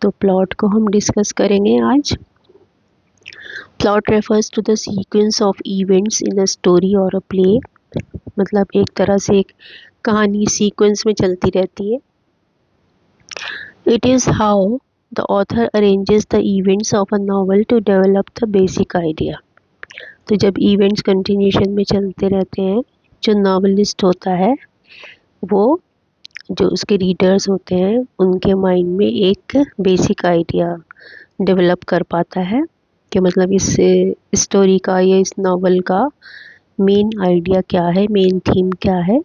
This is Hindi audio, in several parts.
तो प्लॉट को हम डिस्कस करेंगे आज। Plot refers to the sequence of events in a story और अ प्ले। मतलब एक तरह से एक कहानी सीक्वेंस में चलती रहती है। It is how the author arranges the events of a novel to develop the basic idea. तो जब इवेंट्स कंटिन्यूशन में चलते रहते हैं, जो नॉवलिस्ट होता है वो जो उसके रीडर्स होते हैं उनके माइंड में एक बेसिक आइडिया डेवलप कर पाता है कि मतलब इस स्टोरी का या इस नॉवल का मेन आइडिया क्या है, मेन थीम क्या है।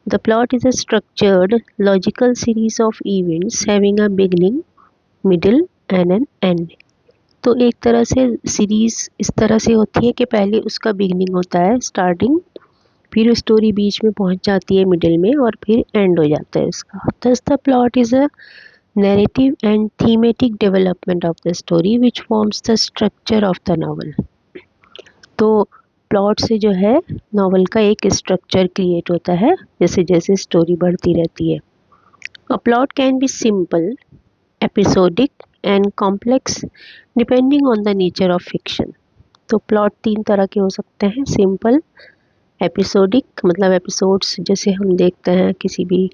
The plot is a structured logical series of events having a beginning, middle and an end. तो एक तरह से सीरीज इस तरह से होती है कि पहले उसका बिगनिंग होता है, स्टार्टिंग, फिर स्टोरी बीच में पहुंच जाती है मिडिल में, और फिर एंड हो जाता है उसका। Thus the plot is a narrative and thematic development of the story which forms the structure of the novel। तो प्लॉट से जो है नॉवल का एक स्ट्रक्चर क्रिएट होता है जैसे जैसे स्टोरी बढ़ती रहती है। A plot can be simple, episodic and complex depending on the nature of fiction. तो प्लॉट तीन तरह के हो सकते हैं, सिंपल, एपिसोडिक मतलब एपिसोड्स जैसे हम देखते हैं किसी भी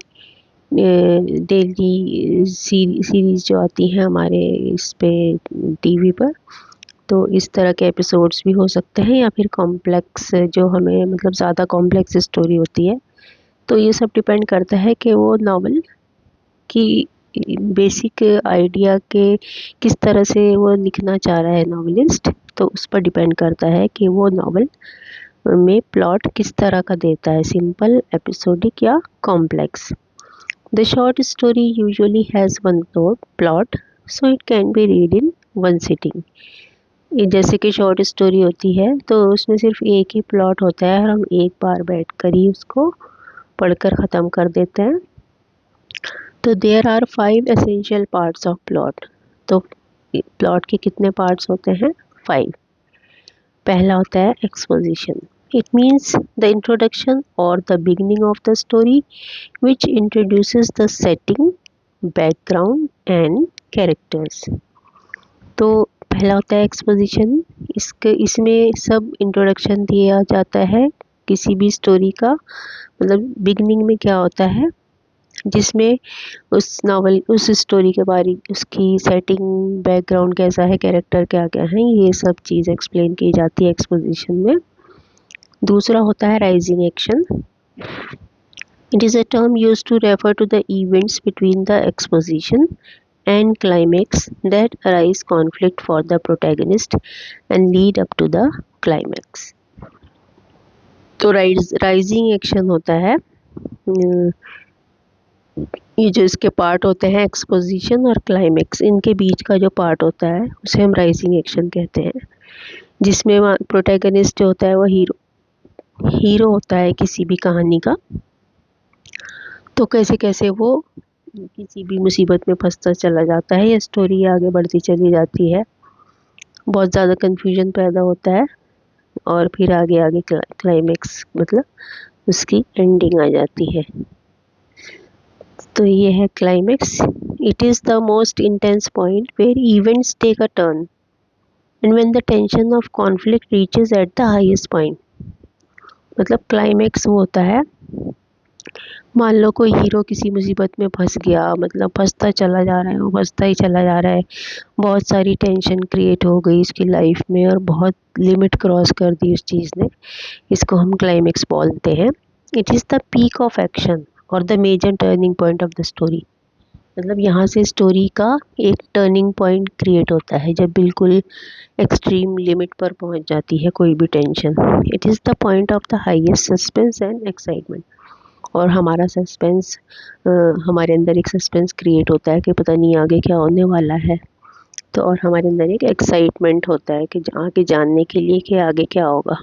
डेली सीरीज़ जो आती हैं हमारे इस पे टीवी पर, तो इस तरह के एपिसोड्स भी हो सकते हैं, या फिर कॉम्प्लेक्स जो हमें मतलब ज़्यादा कॉम्प्लेक्स स्टोरी होती है। तो ये सब डिपेंड करता है कि वो नावल की बेसिक आइडिया के किस तरह से वो लिखना चाह रहा है नॉवलिस्ट, तो उस पर डिपेंड करता है कि वो नावल में प्लॉट किस तरह का देता है, सिंपल, एपिसोडिक या complex. The short story usually has one plot, so it can be read in one sitting। ये जैसे कि शॉर्ट स्टोरी होती है तो उसमें सिर्फ एक ही प्लॉट होता है और हम एक बार बैठकर ही उसको पढ़कर ख़त्म कर देते हैं। तो there are 5 essential parts of plot. तो प्लॉट के कितने पार्ट्स होते हैं? 5। पहला होता है exposition. It means the introduction or the beginning of the story which introduces the setting, background and characters। तो पहला होता है एक्सपोजिशन। इसमें सब इंट्रोडक्शन दिया जाता है किसी भी स्टोरी का। मतलब बिगनिंग में क्या होता है, जिसमें उस नावल उस स्टोरी के बारे, उसकी सेटिंग, बैकग्राउंड कैसा है, कैरेक्टर क्या क्या हैं, ये सब चीज़ एक्सप्लेन की जाती है एक्सपोजिशन में। दूसरा होता है rising action. It is a term used to refer to the events between the exposition and climax that arise conflict for the protagonist and lead up to the climax। तो राइजिंग एक्शन होता है, ये जो इसके पार्ट होते हैं एक्सपोजिशन और क्लाइमेक्स, इनके बीच का जो पार्ट होता है उसे हम राइजिंग एक्शन कहते हैं, जिसमें प्रोटैगनिस्ट जो होता है वो हीरो होता है किसी भी कहानी का। तो कैसे कैसे वो किसी भी मुसीबत में फंसता चला जाता है या स्टोरी आगे बढ़ती चली जाती है, बहुत ज़्यादा कन्फ्यूजन पैदा होता है और फिर आगे आगे क्लाइमेक्स मतलब उसकी एंडिंग आ जाती है। तो ये है climax. It is the most intense point where events take a turn and when the tension of conflict reaches at the highest point. मतलब क्लाइमेक्स वो होता है, मान लो कोई हीरो किसी मुसीबत में फंस गया, मतलब फंसता चला जा रहा है, वो फंसता ही चला जा रहा है, बहुत सारी टेंशन क्रिएट हो गई उसकी लाइफ में और बहुत लिमिट क्रॉस कर दी उस चीज़ ने, इसको हम क्लाइमेक्स बोलते हैं। It is the peak of action और the major turning point of the story. मतलब यहाँ से स्टोरी का एक टर्निंग पॉइंट क्रिएट होता है जब बिल्कुल एक्सट्रीम लिमिट पर पहुँच जाती है कोई भी tension. It is the point of the highest suspense and excitement. और हमारा सस्पेंस, हमारे अंदर एक सस्पेंस क्रिएट होता है कि पता नहीं आगे क्या होने वाला है। तो और हमारे अंदर एक एक्साइटमेंट होता है कि आगे जानने के लिए कि आगे क्या होगा।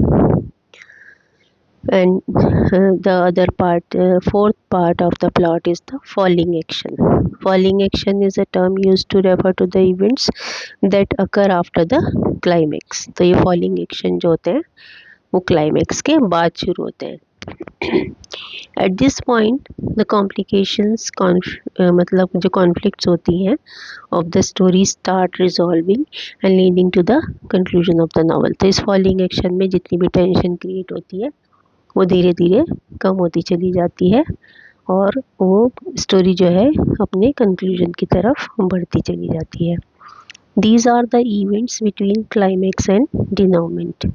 And the other part, fourth part of the plot is the falling action. Falling action is a term use to refer to the events that occur after the climax. तो ये फॉलिंग एक्शन जो होते हैं वो क्लाइमेक्स के बाद शुरू होते हैं। At this point the complications मतलब जो कॉन्फ्लिक्ट्स होती हैं of the story start resolving and leading to the conclusion of the novel. तो इस फॉलोइंग एक्शन में जितनी भी टेंशन क्रिएट होती है वो धीरे धीरे कम होती चली जाती है और वो स्टोरी जो है अपने कंक्लूजन की तरफ बढ़ती चली जाती है। These are the events between climax and denouement.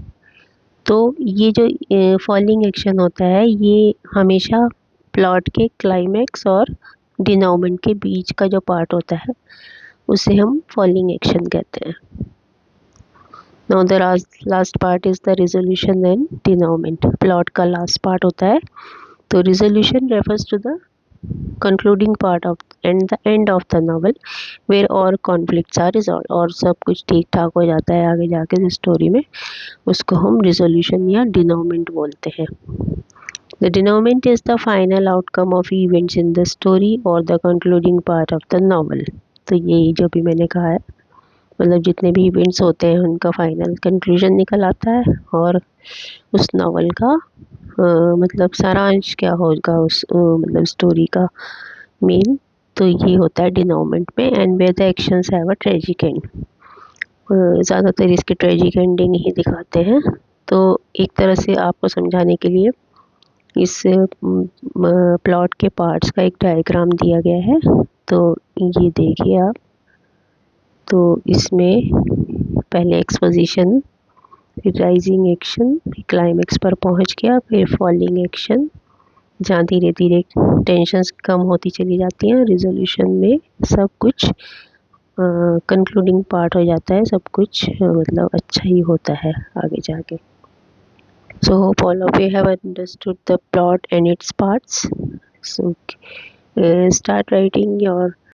तो ये जो फॉलिंग एक्शन होता है ये हमेशा प्लॉट के क्लाइमैक्स और डिनाउमेंट के बीच का जो पार्ट होता है उसे हम फॉलिंग एक्शन कहते हैं। Now the last part is the resolution and denouement. Plot का लास्ट पार्ट होता है तो resolution refers to the concluding part of and the end of the novel where और कॉन्फ्लिक्ट्स आर रिजॉल्व, और सब कुछ ठीक ठाक हो जाता है आगे जाके स्टोरी में, उसको हम रिजोल्यूशन या डिनाउमेंट बोलते हैं। The denouement is the final outcome of events in the story और the concluding part of the novel. तो यही जो भी मैंने कहा है, मतलब जितने भी इवेंट्स होते हैं उनका फाइनल कंक्लूजन निकल आता है और उस नॉवल का मतलब सारांश क्या होगा उस मतलब स्टोरी का मेन, तो ये होता है डिनाउमेंट में। And where the actions have a tragic end. ज़्यादातर इसके ट्रेजिक एंडिंग ही दिखाते हैं। तो एक तरह से आपको समझाने के लिए इस प्लॉट के पार्ट्स का एक डायग्राम दिया गया है, तो ये देखिए आप। तो इसमें पहले एक्सपोजिशन, फिर राइजिंग एक्शन, फिर क्लाइमेक्स पर पहुंच गया, फिर फॉलिंग एक्शन जहाँ धीरे धीरे टेंशन्स कम होती चली जाती हैं, रिजोल्यूशन में सब कुछ कंक्लूडिंग पार्ट हो जाता है, सब कुछ मतलब अच्छा ही होता है आगे जाके। So hope all of you have understood the plot and its parts. So start writing your